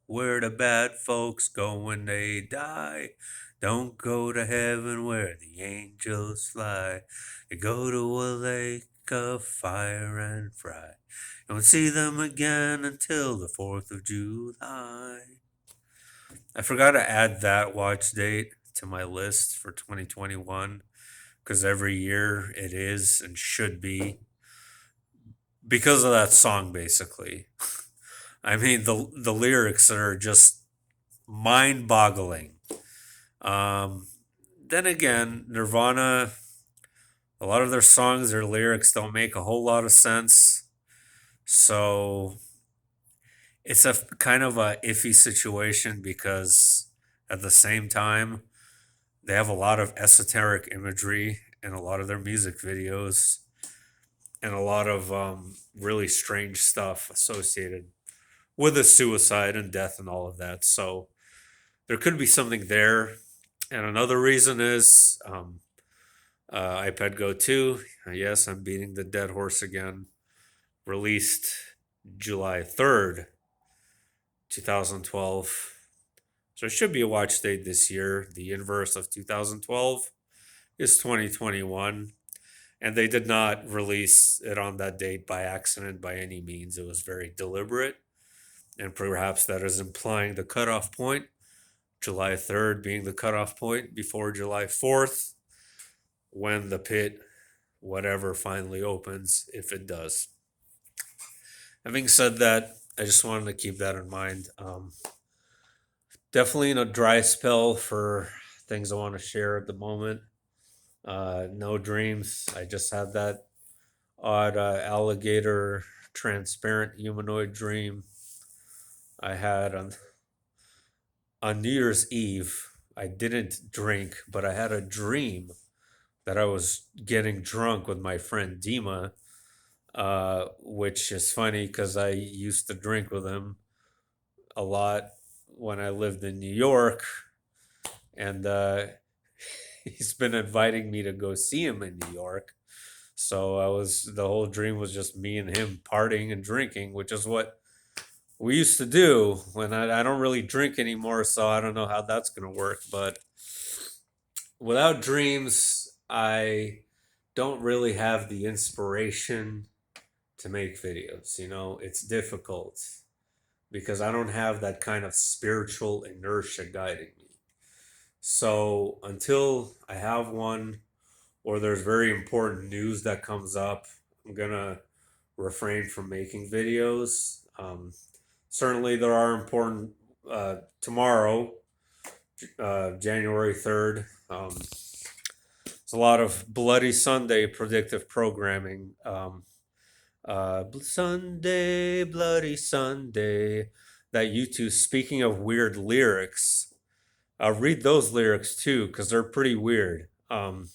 where the bad folks go when they die. Don't go to heaven where the angels fly. You go to a lake of fire and fry. You won't see them again until the 4th of July. I forgot to add that watch date to my list for 2021 because every year it is and should be because of that song, basically. I mean, the lyrics are just mind boggling. Um, then again, Nirvana, a lot of their songs, their lyrics don't make a whole lot of sense. So it's a kind of a iffy situation because at the same time, they have a lot of esoteric imagery in a lot of their music videos and a lot of really strange stuff associated with the suicide and death and all of that. So there could be something there. And another reason is iPad Go 2. Yes, I'm beating the dead horse again. Released July 3rd, 2012. So it should be a watch date this year. The inverse of 2012 is 2021. And they did not release it on that date by accident by any means. It was very deliberate. And perhaps that is implying the cutoff point, July 3rd being the cutoff point before July 4th, when the pit, whatever, finally opens, if it does. Having said that, I just wanted to keep that in mind. Definitely in a dry spell for things I want to share at the moment. No dreams. I just had that odd alligator transparent humanoid dream I had on New Year's Eve. I didn't drink, but I had a dream that I was getting drunk with my friend Dima, which is funny because I used to drink with him a lot when I lived in New York, and he's been inviting me to go see him in New York. So the whole dream was just me and him partying and drinking, which is what we used to do when I don't really drink anymore. So I don't know how that's going to work. But without dreams, I don't really have the inspiration to make videos. It's difficult because I don't have that kind of spiritual inertia guiding me. So until I have one or there's very important news that comes up, I'm gonna refrain from making videos. Certainly, there are important tomorrow, January 3rd. There's a lot of Bloody Sunday predictive programming. Sunday, Bloody Sunday. That YouTube, speaking of weird lyrics, read those lyrics too, because they're pretty weird. And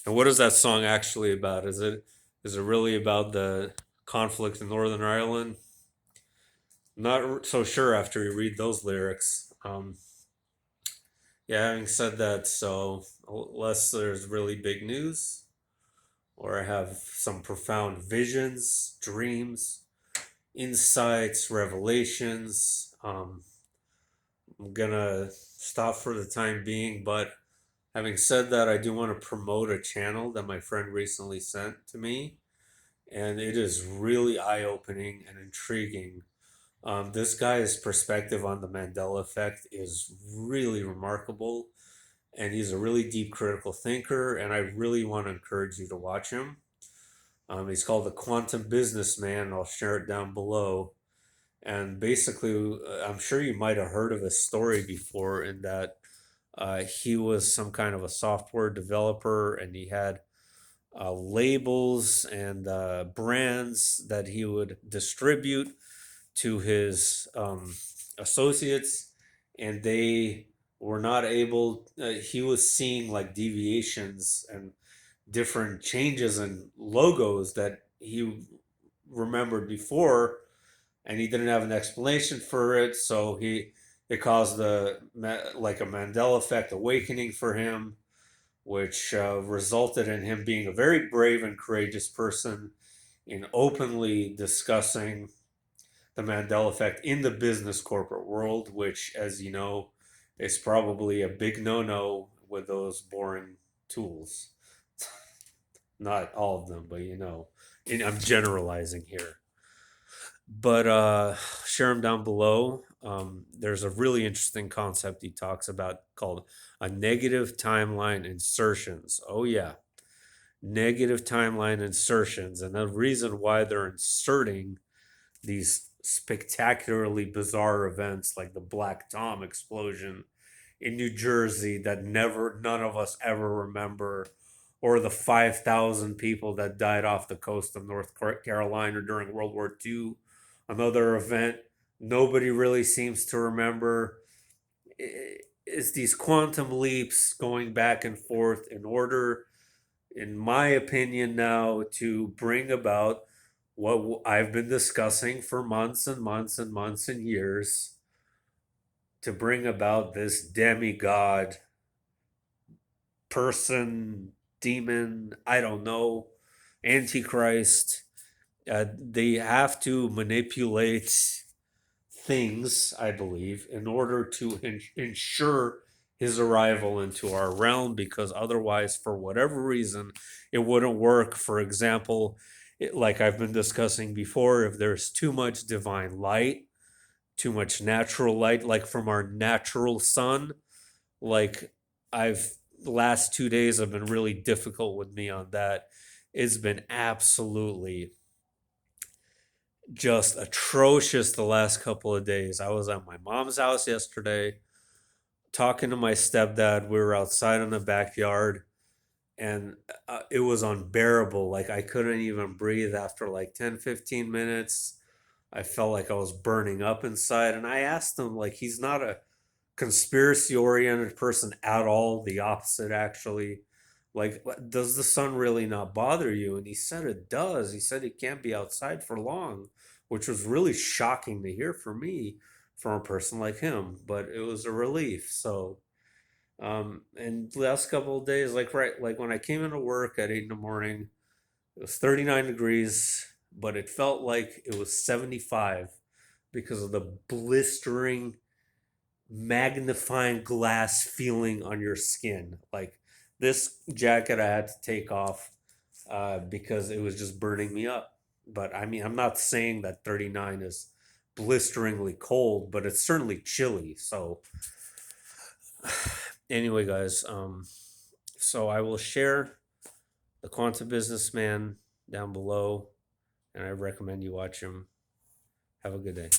what is that song actually about? Is it really about the conflict in Northern Ireland? Not so sure after you read those lyrics. Yeah, having said that, so unless there's really big news or I have some profound visions, dreams, insights, revelations, I'm gonna stop for the time being. But having said that, I do want to promote a channel that my friend recently sent to me, and it is really eye opening and intriguing. This guy's perspective on the Mandela effect is really remarkable, and he's a really deep critical thinker, and I really want to encourage you to watch him. He's called The Quantum Businessman. I'll share it down below. And basically, I'm sure you might have heard of his story before, in that he was some kind of a software developer and he had labels and brands that he would distribute to his associates, and they were not able. He was seeing like deviations and different changes in logos that he remembered before, and he didn't have an explanation for it. So it caused like a Mandela effect awakening for him, which resulted in him being a very brave and courageous person in openly discussing the Mandela effect in the business corporate world, which, as you know, is probably a big no-no with those boring tools. Not all of them, but I'm generalizing here. But share them down below. There's a really interesting concept he talks about called a negative timeline insertions. Oh yeah, negative timeline insertions, and the reason why they're inserting these spectacularly bizarre events like the Black Tom explosion in New Jersey that none of us ever remember, or the 5,000 people that died off the coast of North Carolina during World War II. Another event nobody really seems to remember is these quantum leaps going back and forth in order, in my opinion, now to bring about what I've been discussing for months and months and months and years, to bring about this demigod person, demon, I don't know, antichrist. They have to manipulate things, I believe, in order to ensure his arrival into our realm, because otherwise, for whatever reason, it wouldn't work. For example, like I've been discussing before, if there's too much divine light, too much natural light, like from our natural sun, like I've the last 2 days have been really difficult with me on that. It's been absolutely just atrocious the last couple of days. I was at my mom's house yesterday talking to my stepdad. We were outside in the backyard, and it was unbearable. Like I couldn't even breathe after like 10, 15 minutes. I felt like I was burning up inside. And I asked him, like, he's not a conspiracy oriented person at all, the opposite, actually. Like, does the sun really not bother you? And he said it does. He said he can't be outside for long, which was really shocking to hear for me from a person like him, but it was a relief. So, and the last couple of days, like when I came into work at 8 in the morning, it was 39 degrees, but it felt like it was 75 because of the blistering, magnifying glass feeling on your skin. Like this jacket I had to take off because it was just burning me up. But I mean, I'm not saying that 39 is blisteringly cold, but it's certainly chilly. So anyway, guys, so I will share the Quantum Businessman down below, and I recommend you watch him. Have a good day.